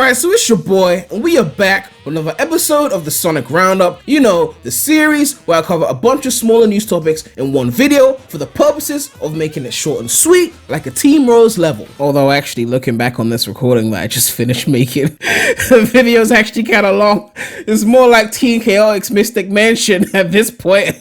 Alright, so it's your boy, and we are back with another episode of the Sonic Roundup. You know, the series where I cover a bunch of smaller news topics in one video for the purposes of making it short and sweet, like a Team Rose level. Although actually, looking back on this recording that I just finished making, the video is actually kind of long. It's more like Team Chaotix Mystic Mansion at this point.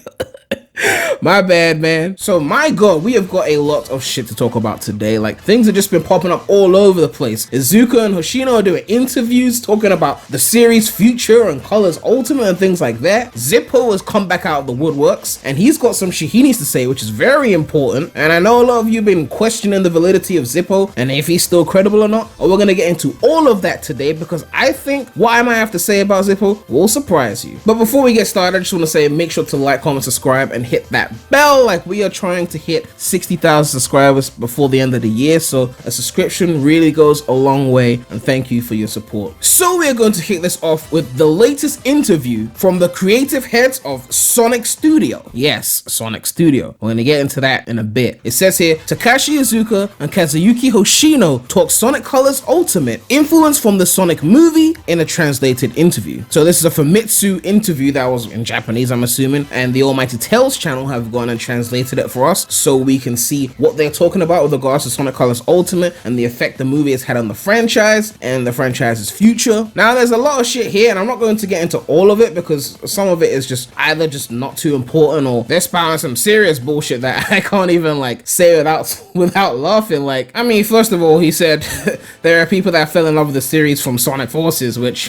My bad, man. So my god, we have got a lot of shit to talk about today. Like, things have just been popping up all over the place. Iizuka and Hoshino are doing interviews talking about the series' future and Colors Ultimate and things like that. Zippo has come back out of the woodworks and he's got some shit he needs to say, which is very important. And I know a lot of you have been questioning the validity of Zippo and if he's still credible or not. And we're gonna get into all of that today because I think what I might have to say about Zippo will surprise you. But before we get started, I just want to say make sure to like, comment, subscribe, and hit that bell. Like, we are trying to hit 60,000 subscribers before the end of the year, so a subscription really goes a long way, and thank you for your support. So we're going to kick this off with the latest interview from the creative heads of Sonic Studio. Yes, Sonic Studio. We're going to get into that in a bit. It says here, Takashi Iizuka and Kazuyuki Hoshino talk Sonic Colors Ultimate, influence from the Sonic movie, in a translated interview. So this is a Famitsu interview that was in Japanese, I'm assuming, and the Almighty Tales channel have gone and translated it for us so we can see what they're talking about with regards to Sonic Colors Ultimate and the effect the movie has had on the franchise and the franchise's future. Now, there's a lot of shit here and I'm not going to get into all of it because some of it is just either just not too important or they're spouting some serious bullshit that I can't even like say without laughing. Like, I mean, first of all, he said there are people that fell in love with the series from Sonic Forces, which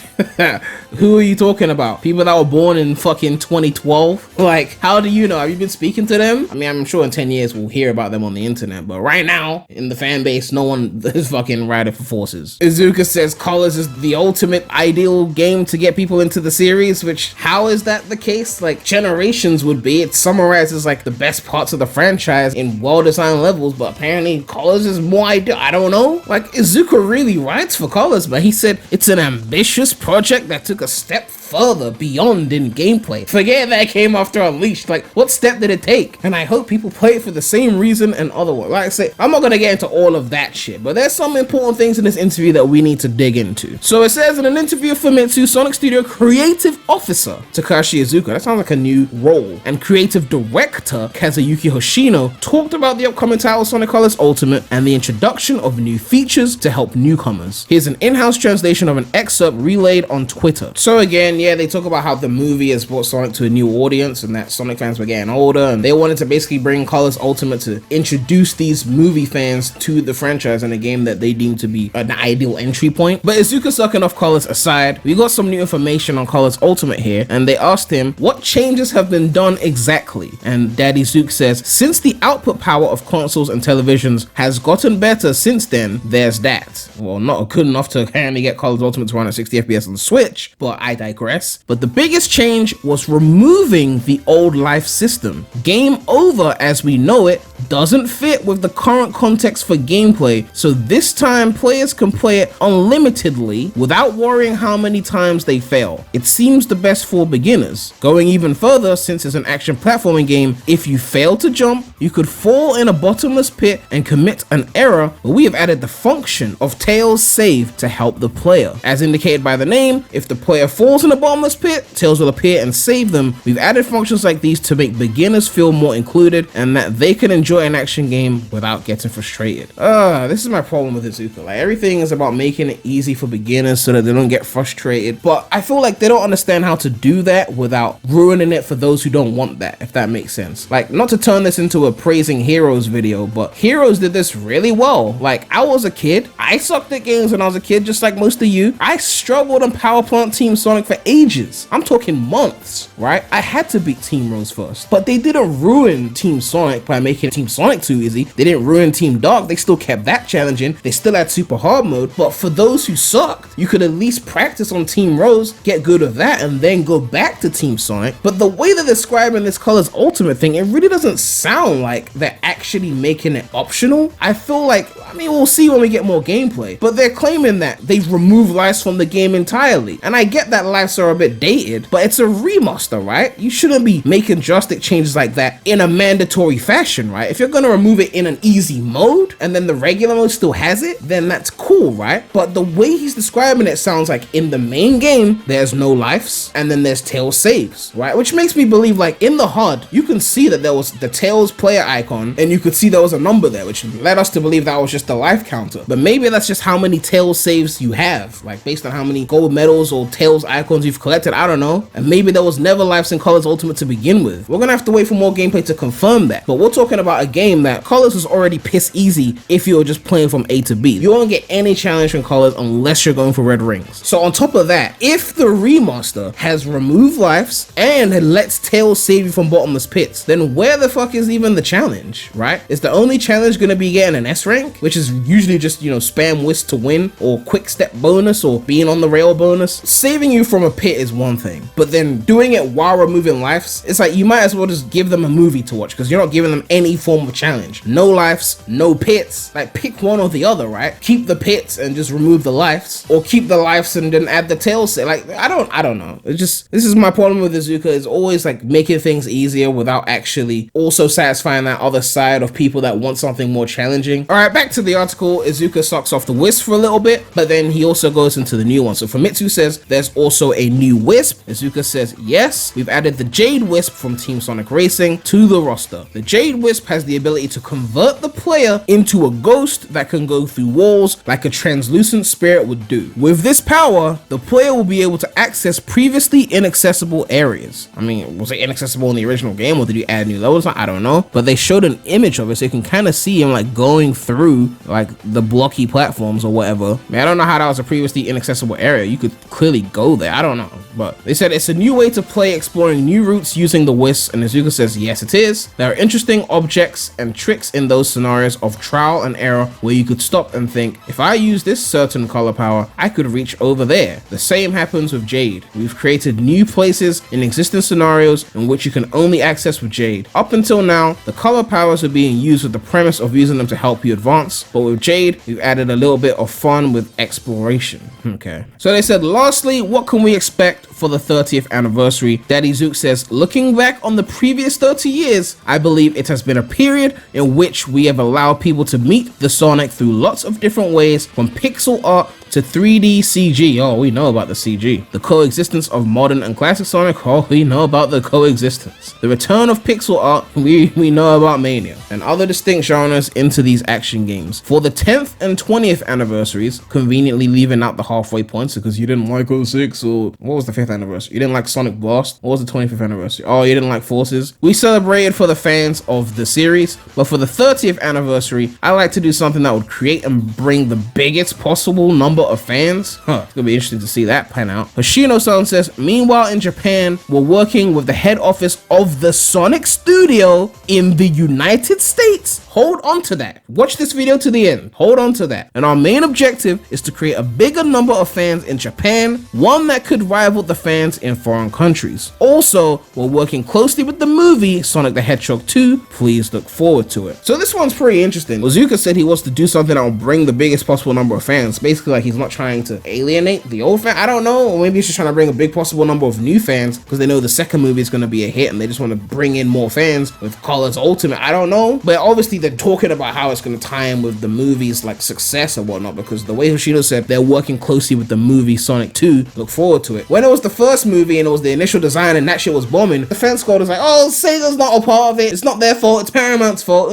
who are you talking about? People that were born in fucking 2012? Like, how do you know? Have you been speaking to them? I mean, I'm sure in 10 years we'll hear about them on the internet, but right now in the fan base, no one is fucking riding for Forces. Iizuka says Colors is the ultimate ideal game to get people into the series, which how is that the case? Like, Generations would be. It summarizes like the best parts of the franchise in well-designed levels, but apparently Colors is more ideal. I don't know. Like, Iizuka really writes for Colors, but he said it's an ambitious project that took a step further beyond in gameplay. Forget that came after Unleashed. Like, what step did it take? And I hope people play it for the same reason and otherwise. Like I say, I'm not gonna get into all of that shit, but there's some important things in this interview that we need to dig into. So it says in an interview with Famitsu, Sonic Studio Creative Officer Takashi Iizuka, that sounds like a new role, and Creative Director Kazuyuki Hoshino talked about the upcoming title Sonic Colors Ultimate and the introduction of new features to help newcomers. Here's an in-house translation of an excerpt relayed on Twitter. So again, yeah, they talk about how the movie has brought Sonic to a new audience and that Sonic fans were getting older and they wanted to basically bring Colors Ultimate to introduce these movie fans to the franchise in a game that they deem to be an ideal entry point. But Iizuka sucking off Colors aside, we got some new information on Colors Ultimate here, and they asked him what changes have been done exactly, and Daddy Zook says since the output power of consoles and televisions has gotten better since then, there's that. Well, not good enough to apparently get Colors Ultimate to run at 60 FPS on the Switch, but I digress. But the biggest change was removing the old life system. Game Over as we know it doesn't fit with the current context for gameplay, so this time players can play it unlimitedly without worrying how many times they fail. It seems the best for beginners. Going even further, since it's an action platforming game, if you fail to jump, you could fall in a bottomless pit and commit an error, but we have added the function of Tails Save to help the player. As indicated by the name, if the player falls in a bottomless pit, Tails will appear and save them. We've added functions like these to make beginners feel more included and that they can enjoy an action game without getting frustrated. This is my problem with Iizuka. Like, everything is about making it easy for beginners so that they don't get frustrated, but I feel like they don't understand how to do that without ruining it for those who don't want that, if that makes sense. Like, not to turn this into a praising Heroes video, but Heroes did this really well. Like, I was a kid, I sucked at games when I was a kid, just like most of you. I struggled on Power Plant Team Sonic for ages. I'm talking months, right? I had to beat Team Rose first, but they didn't ruin Team Sonic by making Team Sonic too easy. They didn't ruin Team Dark. They still kept that challenging. They still had super hard mode, but for those who sucked, you could at least practice on Team Rose, get good at that, and then go back to Team Sonic. But the way they're describing this Colors Ultimate thing, it really doesn't sound like they're actually making it optional. I feel like, I mean, we'll see when we get more gameplay, but they're claiming that they've removed lives from the game entirely. And I get that lives are a bit dated, but it's a remaster, right? You shouldn't be making drastic changes like that in a mandatory fashion, right? right? If you're gonna remove it in an easy mode and then the regular mode still has it, then that's cool, right? But the way he's describing it sounds like in the main game, there's no lives and then there's Tails saves, right? Which makes me believe like in the HUD, you can see that there was the Tails player icon and you could see there was a number there, which led us to believe that was just the life counter. But maybe that's just how many Tails saves you have, like based on how many gold medals or Tails icons you've collected, I don't know. And maybe there was never lives in Colors Ultimate to begin with. We're gonna have to wait for more gameplay to confirm that. But we're talking about a game that Colors was already piss easy if you were just playing from A to B. You won't get any challenge from Colors unless you're going for red rings. So on top of that, if the remaster has removed lives and lets Tails save you from bottomless pits, then where the fuck is even the challenge, right? Is the only challenge gonna be getting an S rank, which is usually just, you know, spam whisk to win or quick step bonus or being on the rail bonus? Saving you from a pit is one thing, but then doing it while removing lives, it's like you might as well just give them a movie to watch because you're not giving them any form of challenge. No lives, no pits. Like pick one or the other, right? Keep the pits and just remove the lives, or keep the lives and then add the tail set. Like I don't know. It's just, this is my problem with Iizuka, is always like making things easier without actually also satisfying that other side of people that want something more challenging. All right, back to the article. Iizuka sucks off the wisp for a little bit, but then he also goes into the new one. So Famitsu says there's also a new wisp. Iizuka says yes, we've added the Jade Wisp from Team Sonic Racing to the roster. The Jade Wisp has the ability to convert the player into a ghost that can go through walls like a translucent spirit would do. With this power, the player will be able to access previously inaccessible areas. I mean, was it inaccessible in the original game, or did you add new levels? I don't know, but they showed an image of it so you can kind of see him like going through like the blocky platforms or whatever. Man, I don't know how that was a previously inaccessible area. You could clearly go there. I don't know, but they said it's a new way to play, exploring new routes using the wisp, and Iizuka says yes it is. There are interesting objects and tricks in those scenarios of trial and error where you could stop and think, if I use this certain color power, I could reach over there. The same happens with Jade. We've created new places in existing scenarios in which you can only access with Jade. Up until now, the color powers are being used with the premise of using them to help you advance, but with Jade, we've added a little bit of fun with exploration. Okay. So they said, lastly, what can we expect for the 30th anniversary? Daddy Zook says, looking back on the previous 30 years, I believe it has been a period in which we have allowed people to meet the Sonic through lots of different ways, from pixel art to 3D CG. Oh, we know about the CG. The coexistence of modern and classic Sonic. Oh, we know about the coexistence. The return of pixel art. We know about Mania. And other distinct genres into these action games. For the 10th and 20th anniversaries, conveniently leaving out the halfway points because you didn't like 06, or what was the 5th anniversary? You didn't like Sonic Blast? What was the 25th anniversary? Oh, you didn't like Forces? We celebrated for the fans of the series, but for the 30th anniversary, I like to do something that would create and bring the biggest possible number of fans. It's gonna be interesting to see that pan out. Hoshino-san says, meanwhile in Japan, we're working with the head office of the Sonic Studio in the United States. Hold on to that. Watch this video to the end. Hold on to that. And our main objective is to create a bigger number of fans in Japan, one that could rival the fans in foreign countries. Also, we're working closely with the movie Sonic the Hedgehog 2. Please look forward to it. So this one's pretty interesting. Iizuka said he wants to do something that will bring the biggest possible number of fans. Basically, like, he's not trying to alienate the old fan. I don't know. Or maybe he's just trying to bring a big possible number of new fans because they know the second movie is going to be a hit and they just want to bring in more fans with Colors Ultimate. I don't know. But obviously they're talking about how it's going to tie in with the movie's like success and whatnot, because the way Hoshino said they're working closely with the movie Sonic 2. Look forward to it. When it was the first movie and it was the initial design and that shit was bombing, the fan squad was like, oh, Sega's not a part of it. It's not their fault. It's Paramount's fault.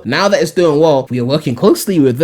Now that it's doing well, we are working closely with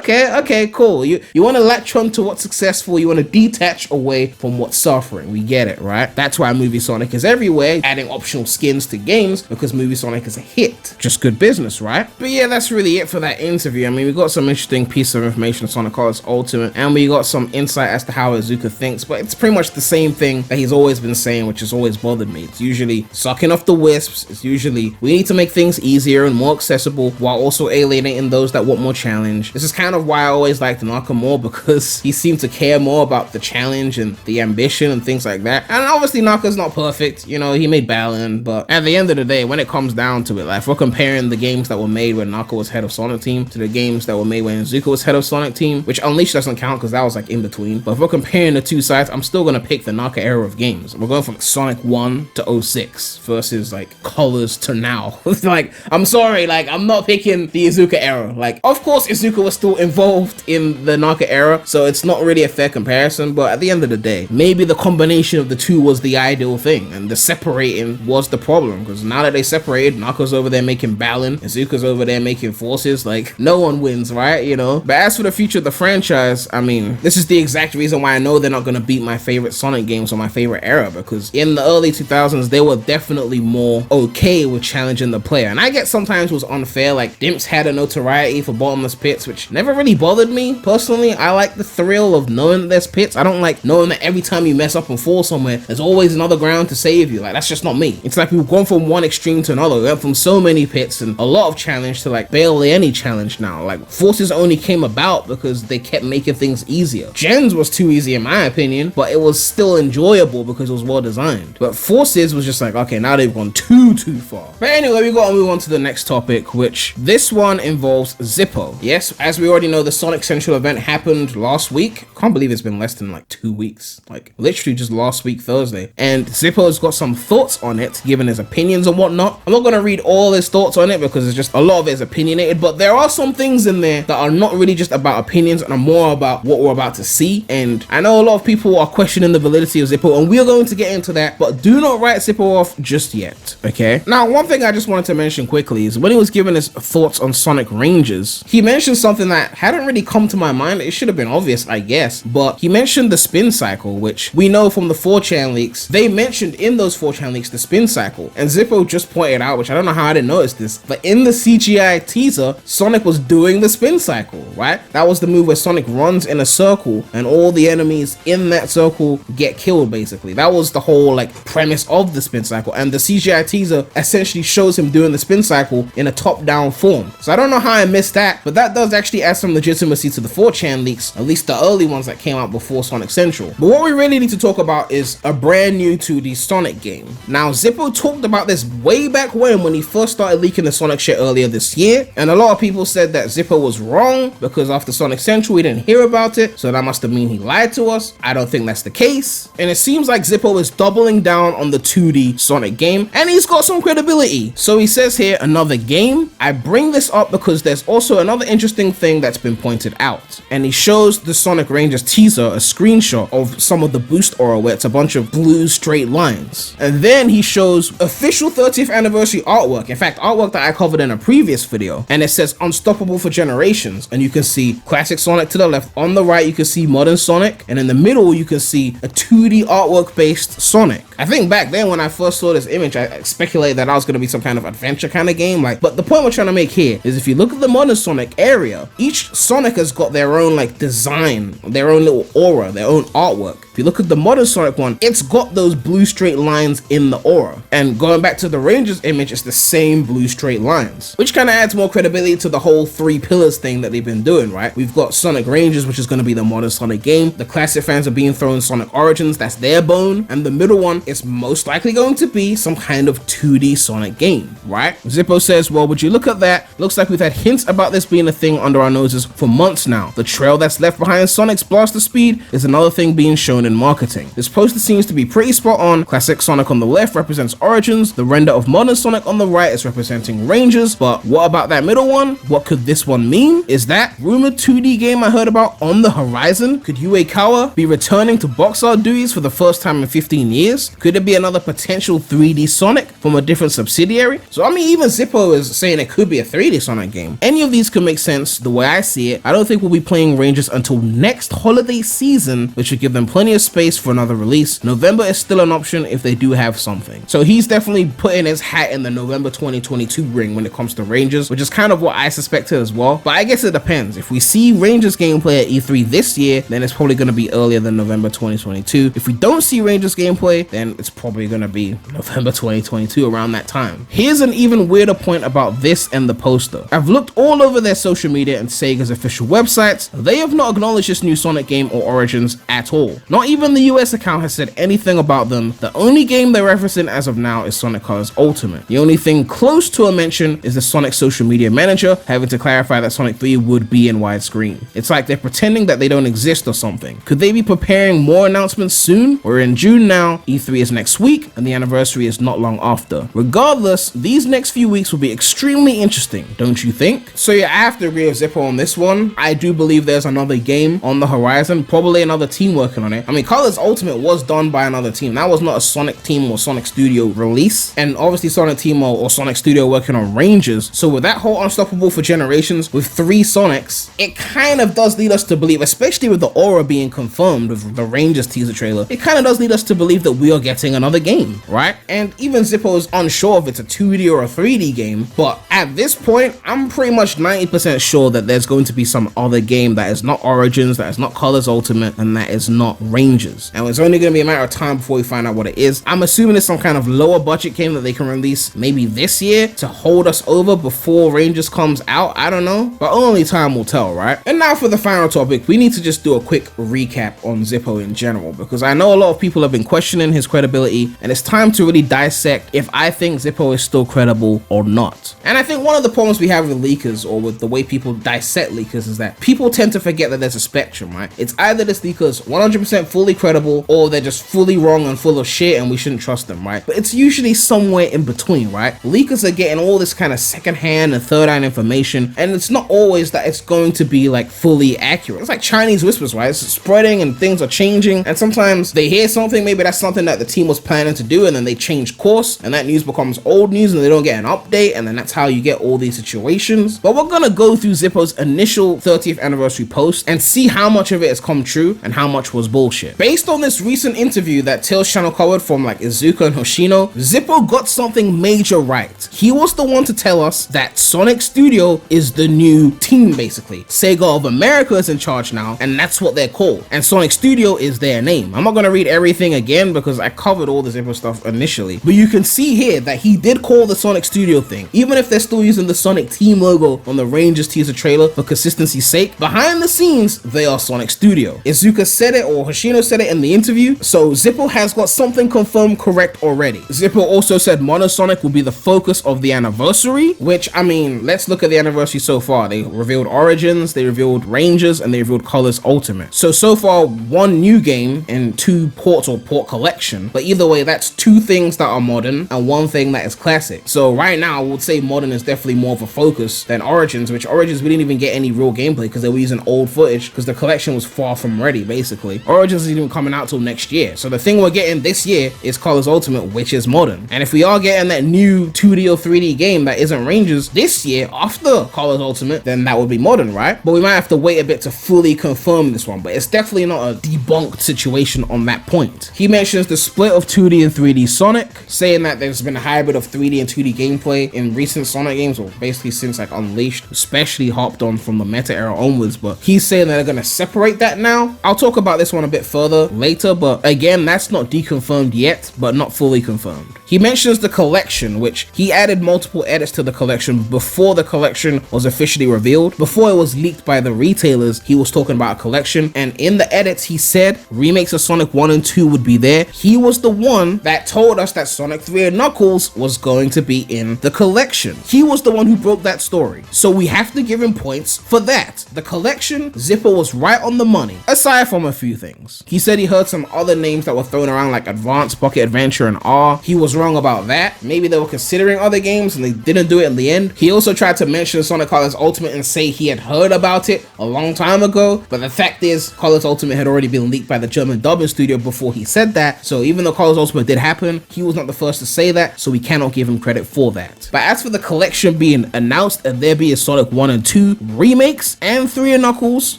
okay, cool. You want to latch on to what's successful. You want to detach away from what's suffering. We get it, right? That's why Movie Sonic is everywhere, adding optional skins to games, because Movie Sonic is a hit. Just good business, right? But yeah, that's really it for that interview. I mean, we got some interesting piece of information on Sonic Colors Ultimate, and we got some insight as to how Iizuka thinks, but it's pretty much the same thing that he's always been saying, which has always bothered me. It's usually sucking off the wisps. It's usually, we need to make things easier and more accessible while also alienating those that want more challenge. This is kind of why I always liked Naka more, because he seemed to care more about the challenge and the ambition and things like that. And obviously Naka's not perfect, you know, he made Balin, but at the end of the day, when it comes down to it, like if we're comparing the games that were made when Naka was head of Sonic Team to the games that were made when Iizuka was head of Sonic Team, which Unleashed doesn't count because that was like in between. But if we're comparing the two sides, I'm still gonna pick the Naka era of games. We're going from Sonic 1 to 06 versus like Colors to now. Like, I'm sorry, like I'm not picking the Iizuka era. Like, of course Iizuka was still involved in the Naka era, so it's not really a fair comparison, but at the end of the day, maybe the combination of the two was the ideal thing, and the separating was the problem, because now that they separated, Naka's over there making Balin, Iizuka's over there making Forces, like, no one wins, right, you know? But as for the future of the franchise, I mean, this is the exact reason why I know they're not gonna beat my favorite Sonic games or my favorite era, because in the early 2000s, they were definitely more okay with challenging the player, and I get sometimes it was unfair, like, Dimps had a notoriety for bottomless pits, which never really bothered me, personally. I like the thrill of knowing there's pits. I don't like knowing that every time you mess up and fall somewhere, there's always another ground to save you. Like, that's just not me. It's like we've gone from one extreme to another. We went from so many pits and a lot of challenge to like barely any challenge now. Like, Forces only came about because they kept making things easier. Gens was too easy in my opinion, but it was still enjoyable because it was well designed. But Forces was just like, okay, now they've gone too far. But anyway, we gotta move on to the next topic, which this one involves Zippo. Yes, as we already know, the Sonic Central event happened last week. Can't believe it's been less than like 2 weeks, like literally just last week Thursday, and Zippo's got some thoughts on it, given his opinions and whatnot. I'm not gonna read all his thoughts on it because it's just a lot of it is opinionated, but there are some things in there that are not really just about opinions and are more about what we're about to see. And I know a lot of people are questioning the validity of Zippo, and we're going to get into that, but do not write Zippo off just yet, okay? Now, one thing I just wanted to mention quickly is when he was giving his thoughts on Sonic Ranges, he mentioned something that hadn't really come to my mind. It should have been obvious, I guess, but he mentioned the spin cycle, which we know from the 4chan leaks. They mentioned in those 4chan leaks the spin cycle, and Zippo just pointed out, which I don't know how I didn't notice this, but in the CGI teaser, Sonic was doing the spin cycle, right? That was the move where Sonic runs in a circle and all the enemies in that circle get killed, basically. That was the whole like premise of the spin cycle, and the CGI teaser essentially shows him doing the spin cycle in a top-down form. So I don't know how I missed that, but that does actually add some legitimacy to the 4chan leaks, at least the early ones that came out before Sonic Central. But what we really need to talk about is a brand new 2D Sonic game. Now, Zippo talked about this way back when he first started leaking the Sonic shit earlier this year, and a lot of people said that Zippo was wrong because after Sonic Central we didn't hear about it, so that must have mean he lied to us. I don't think that's the case, and it seems like Zippo is doubling down on the 2D Sonic game, and he's got some credibility. So he says here, another game. I bring this up because there's also another interesting thing that's been pointed out, and he shows the Sonic Ranges teaser a screenshot of some of the boost aura where it's a bunch of blue straight lines, and then he shows official 30th anniversary artwork, in fact artwork that I covered in a previous video, and it says unstoppable for generations, and you can see classic Sonic to the left, on the right you can see modern Sonic, and in the middle you can see a 2D artwork based Sonic. I think back then when I first saw this image I speculated that I was going to be some kind of adventure kind of game, like, but the point we're trying to make here is if you look at the modern Sonic area, each Sonic has got their own like design, their own little aura, their own artwork. If you look at the modern Sonic one, it's got those blue straight lines in the aura, and going back to the Rangers image, it's the same blue straight lines, which kind of adds more credibility to the whole 3 pillars thing that they've been doing, right? We've got Sonic Rangers, which is going to be the modern Sonic game. The classic fans are being thrown Sonic Origins, that's their bone, and the middle one is most likely going to be some kind of 2D Sonic game, right? Zippo says, well, would you look at that? Looks like we've had hints about this being a thing under our noses for months now. The trail that's left behind Sonic's blaster speed is another thing being shown in marketing. This poster seems to be pretty spot on. Classic Sonic on the left represents Origins, the render of modern Sonic on the right is representing Rangers, but what about that middle one? What could this one mean? Is that rumored 2D game I heard about on the horizon? Could Uekawa be returning to box art duties for the first time in 15 years? Could it be another potential 3D Sonic from a different subsidiary? So I mean, even Zippo is saying it could be a 3D Sonic game. Any of these could make sense the way I see it. I don't think we'll be playing Rangers until next holiday season, which should give them plenty of space for another release. November is still an option if they do have something. So he's definitely putting his hat in the November 2022 ring when it comes to Rangers, which is kind of what I suspected as well. But I guess it depends. If we see Rangers gameplay at E3 this year, then it's probably going to be earlier than November 2022. If we don't see Rangers gameplay, then it's probably going to be November 2022 around that time. Here's an even weirder point about this and the poster. I've looked all over their social media and Sega's official websites. They have not acknowledged this new Sonic game or Origins at all. Not Not even the US account has said anything about them. The only game they're referencing as of now is Sonic Colors Ultimate. The only thing close to a mention is the Sonic social media manager having to clarify that Sonic 3 would be in widescreen. It's like they're pretending that they don't exist or something. Could they be preparing more announcements soon? We're in June now, E3 is next week, and the anniversary is not long after. Regardless, these next few weeks will be extremely interesting, don't you think? So yeah, I have to agree with Zippo on this one. I do believe there's another game on the horizon, probably another team working on it. I mean, Colors Ultimate was done by another team. That was not a Sonic team or Sonic Studio release, and obviously Sonic team or Sonic Studio working on Rangers. So with that whole Unstoppable for Generations with 3 Sonics, it kind of does lead us to believe, especially with the aura being confirmed with the Rangers teaser trailer, it kind of does lead us to believe that we are getting another game, right? And even Zippo is unsure if it's a 2D or a 3D game, but at this point, I'm pretty much 90% sure that there's going to be some other game that is not Origins, that is not Colors Ultimate, and that is not Rangers. And it's only going to be a matter of time before we find out what it is. I'm assuming it's some kind of lower budget game that they can release maybe this year to hold us over before Rangers comes out. I don't know, but only time will tell, right? And now for the final topic, we need to just do a quick recap on Zippo in general, because I know a lot of people have been questioning his credibility, and it's time to really dissect if I think Zippo is still credible or not. And I think one of the problems we have with leakers, or with the way people dissect leakers, is that people tend to forget that there's a spectrum, right? It's either this leaker's 100% fully credible, or they're just fully wrong and full of shit and we shouldn't trust them, right? But it's usually somewhere in between, right? Leakers are getting all this kind of secondhand and third-hand information, and it's not always that it's going to be like fully accurate. It's like Chinese whispers, right? It's spreading and things are changing, and sometimes they hear something, maybe that's something that the team was planning to do, and then they change course, and that news becomes old news and they don't get an update, and then that's how you get all these situations. But we're gonna go through Zippo's initial 30th anniversary post and see how much of it has come true and how much was bullshit. Based on this recent interview that Tails channel covered from like Iizuka and Hoshino, Zippo got something major right. He was the one to tell us that Sonic Studio is the new team, basically. Sega of America is in charge now, and that's what they're called. And Sonic Studio is their name. I'm not gonna read everything again because I covered all the Zippo stuff initially, but you can see here that he did call the Sonic Studio thing, even if they're still using the Sonic team logo on the Rangers teaser trailer for consistency's sake. Behind the scenes, they are Sonic Studio. Iizuka said it, or Hoshino said it in the interview, so Zippo has got something confirmed correct already. Zippo also said Mono Sonic will be the focus of the anniversary, which, I mean, let's look at the anniversary so far. They revealed Origins, they revealed Rangers, and they revealed Colors Ultimate. So far, 1 new game and 2 ports or port collection, but either way, that's 2 things that are modern and 1 thing that is classic. So right now, I would say modern is definitely more of a focus than Origins, which Origins we didn't even get any real gameplay because they were using old footage because the collection was far from ready, basically. Origins isn't even coming out till next year. So the thing we're getting this year is Colors Ultimate, which is modern. And if we are getting that new 2D or 3D game that isn't Rangers this year after Colors Ultimate, then that would be modern, right? But we might have to wait a bit to fully confirm this one, but it's definitely not a debunked situation on that point. He mentions the split of 2D and 3D Sonic, saying that there's been a hybrid of 3D and 2D gameplay in recent Sonic games, or basically since like Unleashed, especially hopped on from the Meta era onwards, but he's saying that they're gonna separate that now. I'll talk about this one a bit further later, but again, that's not deconfirmed yet, but not fully confirmed. He mentions the collection, which he added multiple edits to the collection before the collection was officially revealed. Before it was leaked by the retailers, he was talking about a collection, and in the edits he said remakes of Sonic 1 and 2 would be there. He was the one that told us that Sonic 3 and Knuckles was going to be in the collection. He was the one who broke that story, so we have to give him points for that. The collection, Zippo was right on the money, aside from a few things. He said he heard some other names that were thrown around like Advanced, Pocket Adventure, and R. He was wrong about that. Maybe they were considering other games and they didn't do it in the end. He also tried to mention Sonic Colors Ultimate and say he had heard about it a long time ago, but the fact is Colors Ultimate had already been leaked by the German dubbing studio before he said that, so even though Colors Ultimate did happen, he was not the first to say that, so we cannot give him credit for that. But as for the collection being announced and there be a Sonic 1 and 2 remakes and 3 and Knuckles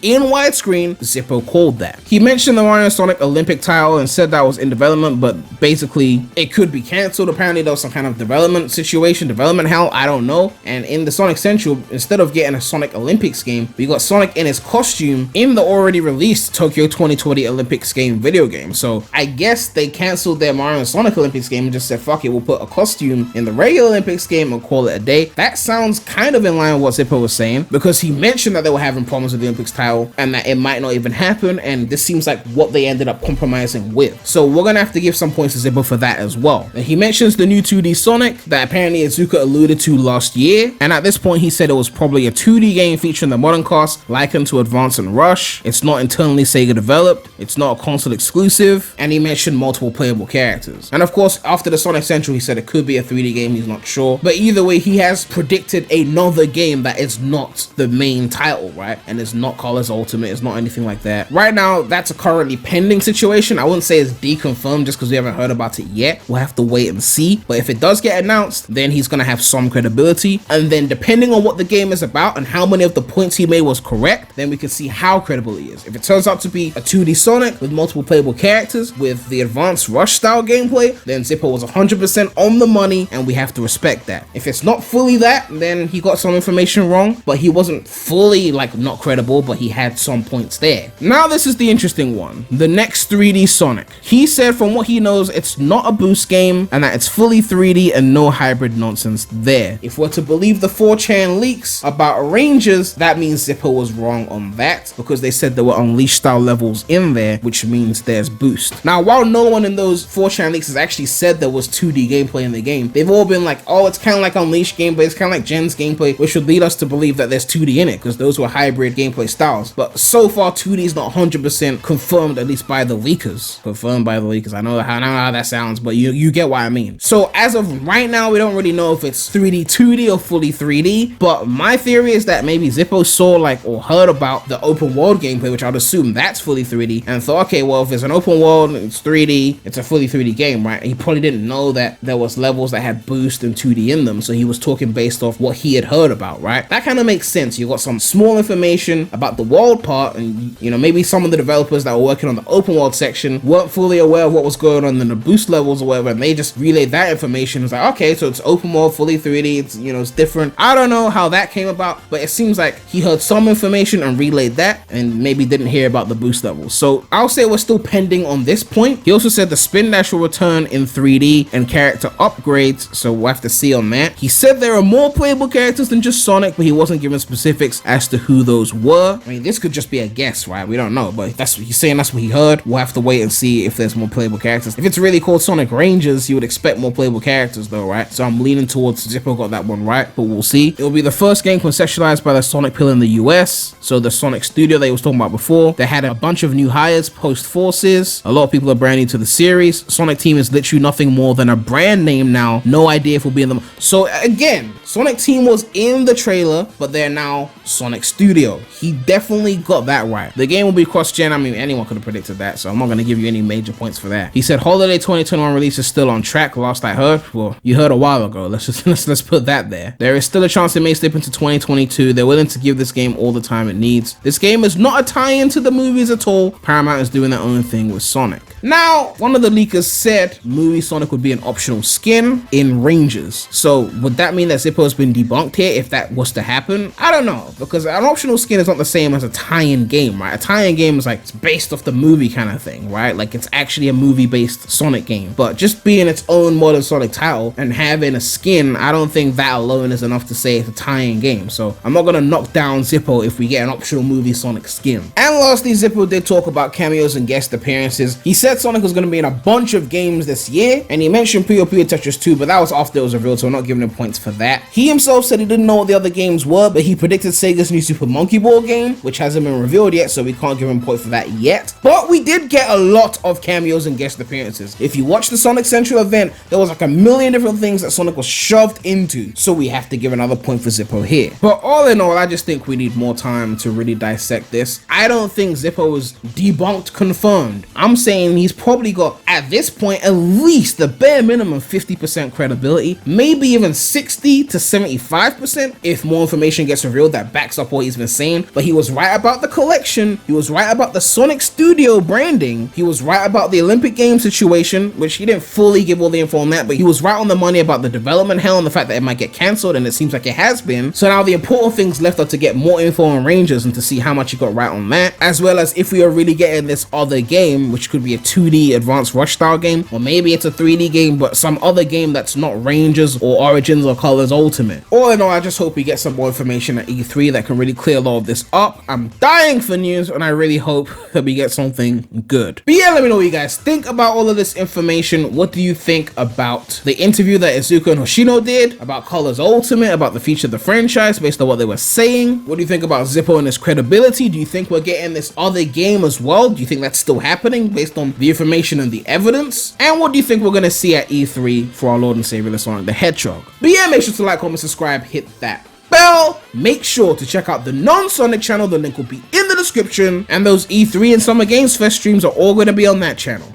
in widescreen, Zippo called that. He mentioned the Mario Sonic Olympic title and said that was in development, but basically it could be cancelled canceled. Apparently there was some kind of development situation, development hell, I don't know. And in the Sonic Central, instead of getting a Sonic Olympics game, we got Sonic in his costume in the already released Tokyo 2020 Olympics game video game. So I guess they canceled their Mario and Sonic Olympics game and just said, fuck it, we'll put a costume in the regular Olympics game and call it a day. That sounds kind of in line with what Zippo was saying, because he mentioned that they were having problems with the Olympics title and that it might not even happen, and this seems like what they ended up compromising with. So we're gonna have to give some points to Zippo for that as well. And he mentions the new 2D Sonic that apparently Iizuka alluded to last year, and at this point he said it was probably a 2D game featuring the modern cast likened to Advance and Rush. It's not internally Sega developed, it's not a console exclusive, and he mentioned multiple playable characters. And of course, after the Sonic Central, he said it could be a 3D game, he's not sure. But either way, he has predicted another game that is not the main title, right? And it's not Colors Ultimate, it's not anything like that. Right now, that's a currently pending situation. I wouldn't say it's deconfirmed just because we haven't heard about it yet. We'll have to wait and see. But if it does get announced, then he's gonna have some credibility. And then depending on what the game is about and how many of the points he made was correct, then we can see how credible he is. If it turns out to be a 2D Sonic with multiple playable characters with the Advanced Rush style gameplay, then Zippo was 100% on the money, and we have to respect that. If it's not fully that, then he got some information wrong, but he wasn't fully like not credible, but he had some points there. Now this is the interesting one. The next 3D Sonic. He said from what he knows, it's not a boost game and that it's fully 3D and no hybrid nonsense there. If we're to believe the 4chan leaks about Rangers, that means Zippo was wrong on that, because they said there were Unleashed style levels in there, which means there's boost. Now, while no one in those 4chan leaks has actually said there was 2D gameplay in the game, they've all been like, oh, it's kind of like Unleashed gameplay, it's kind of like Gen's gameplay, which should lead us to believe that there's 2D in it, because those were hybrid gameplay styles. But so far, 2D is not 100% confirmed, at least by the leakers. Confirmed by the leakers. I know how that sounds, but you get what I mean. So as of right now, we don't really know if it's 3D 2D or fully 3D, but my theory is that maybe Zippo saw like or heard about the open world gameplay, which I'd assume that's fully 3D, and thought, okay, well, if there's an open world, it's 3D, it's a fully 3D game, right? He probably didn't know that there was levels that had boost and 2D in them, so he was talking based off what he had heard about, right? That kind of makes sense. You got some small information about the world part, and you know, maybe some of the developers that were working on the open world section weren't fully aware of what was going on in the boost levels or whatever, and they just relayed that information. It's like, okay, so it's open world, fully 3D, it's, you know, it's different. I don't know how that came about, but it seems like he heard some information and relayed that, and maybe didn't hear about the boost levels. So I'll say we're still pending on this point. He also said the spin dash will return in 3D and character upgrades, so we'll have to see on that. He said there are more playable characters than just Sonic, but he wasn't given specifics as to who those were. I mean, this could just be a guess, right? We don't know, but that's what he's saying, that's what he heard. We'll have to wait and see if there's more playable characters. If it's really called Sonic Rangers, you would expect more playable characters though, right? So I'm leaning towards Zippo got that one right, but we'll see. It'll be the first game conceptualized by the Sonic Pillar in the US, so the Sonic studio that he was talking about before. They had a bunch of new hires post Forces. A lot of people are brand new to the series. Sonic Team is literally nothing more than a brand name now. No idea if we'll be in them. So again, Sonic Team was in the trailer, but they're now Sonic Studio. He definitely got that right. The game will be cross-gen. I mean, anyone could have predicted that, so I'm not going to give you any major points for that. He said holiday 2021 release is still on track, last I heard. Well, you heard a while ago. Let's put that there. There is still a chance it may slip into 2022. They're willing to give this game all the time it needs. This game is not a tie-in to the movies at all. Paramount is doing their own thing with Sonic. Now, one of the leakers said movie Sonic would be an optional skin in Rangers. So would that mean that Zippo has been debunked here if that was to happen? I don't know, because an optional skin is not the same as a tie-in game, right? A tie-in game is like, it's based off the movie kind of thing, right? Like it's actually a movie-based Sonic game. But just being its own modern Sonic title and having a skin, I don't think that alone is enough to say it's a tie-in game. So I'm not gonna knock down Zippo if we get an optional movie Sonic skin. And lastly, Zippo did talk about cameos and guest appearances. He said Sonic was going to be in a bunch of games this year, and he mentioned Puyo Puyo Tetris 2, but that was after it was revealed, so I'm not giving him points for that. He himself said he didn't know what the other games were, but he predicted Sega's new Super Monkey Ball game, which hasn't been revealed yet, so we can't give him a point for that yet. But we did get a lot of cameos and guest appearances. If you watch the Sonic Central event, there was like a million different things that Sonic was shoved into, so we have to give another point for Zippo here. But all in all, I just think we need more time to really dissect this. I don't think Zippo is debunked confirmed. I'm saying he's probably got at at this point, at least the bare minimum 50% credibility, maybe even 60 to 75% if more information gets revealed that backs up what he's been saying. But he was right about the collection, he was right about the Sonic Studio branding, he was right about the Olympic Games situation, which he didn't fully give all the info on that, but he was right on the money about the development hell and the fact that it might get cancelled, and it seems like it has been. So now the important things left are to get more info on Rangers and to see how much he got right on that, as well as if we are really getting this other game, which could be a 2D Advanced Rush style game, or maybe it's a 3D game but some other game that's not Rangers or Origins or Colors Ultimate. All in all, I just hope we get some more information at E3 that can really clear all of this up. I'm dying for news, and I really hope that we get something good. But yeah, let me know what you guys think about all of this information. What do you think about the interview that Iizuka and Hoshino did, about Colors Ultimate, about the future of the franchise based on what they were saying? What do you think about Zippo and his credibility? Do you think we're getting this other game as well? Do you think that's still happening based on the information and the evidence? And what do you think we're gonna see at E3 for our Lord and Savior, the Sonic the Hedgehog? But yeah, make sure to like, comment, subscribe, hit that bell. Make sure to check out the non-Sonic channel, the link will be in the description, and those E3 and Summer Games Fest streams are all gonna be on that channel.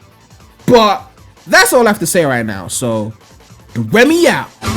But that's all I have to say right now, so Premy out.